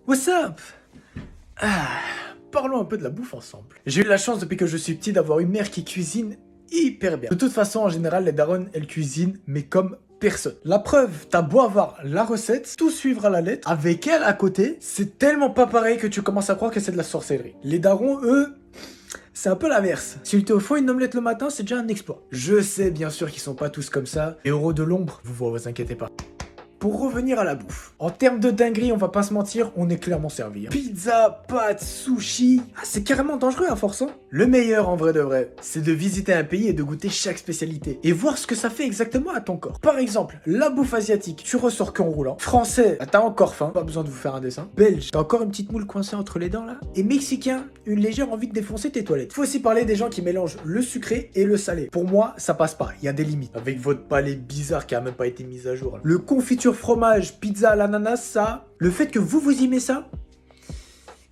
What's up? Ah, parlons un peu de la bouffe ensemble. J'ai eu la chance depuis que je suis petit d'avoir une mère qui cuisine hyper bien. De toute façon, en général, les darons, elles cuisinent, mais comme personne. La preuve, t'as beau avoir la recette, tout suivre à la lettre, avec elle à côté, c'est tellement pas pareil que tu commences à croire que c'est de la sorcellerie. Les darons, eux, c'est un peu l'inverse. S'ils te font une omelette le matin, c'est déjà un exploit. Je sais bien sûr qu'ils sont pas tous comme ça, et héros de l'ombre, vous inquiétez pas. Pour revenir à la bouffe, en termes de dinguerie, on va pas se mentir, on est clairement servi. Hein. Pizza, pâtes, sushi, c'est carrément dangereux à force. Hein. Le meilleur en vrai de vrai, c'est de visiter un pays et de goûter chaque spécialité et voir ce que ça fait exactement à ton corps. Par exemple, la bouffe asiatique, tu ressors qu'en roulant. Français, t'as encore faim, pas besoin de vous faire un dessin. Belge, t'as encore une petite moule coincée entre les dents là. Et mexicain, une légère envie de défoncer tes toilettes. Faut aussi parler des gens qui mélangent le sucré et le salé. Pour moi, ça passe pas, il y a des limites. Avec votre palais bizarre qui a même pas été mis à jour. Là. Le confiture fromage, pizza à l'ananas, ça, le fait que vous y aimez ça,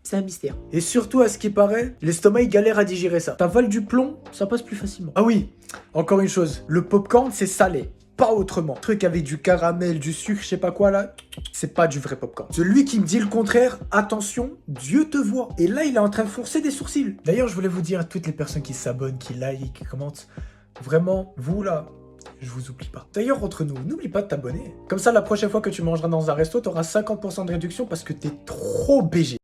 c'est un mystère. Et surtout, à ce qui paraît, l'estomac il galère à digérer ça. T'avales du plomb, ça passe plus facilement. Ah oui, encore une chose, le popcorn c'est salé. Pas autrement. Truc avec du caramel, du sucre, je sais pas quoi là, c'est pas du vrai popcorn. Celui qui me dit le contraire, attention, Dieu te voit. Et là, il est en train de forcer des sourcils. D'ailleurs, je voulais vous dire à toutes les personnes qui s'abonnent, qui like, qui commentent, vraiment, vous là, je vous oublie pas. D'ailleurs, entre nous, n'oublie pas de t'abonner. Comme ça, la prochaine fois que tu mangeras dans un resto, t'auras 50% de réduction parce que t'es trop BG.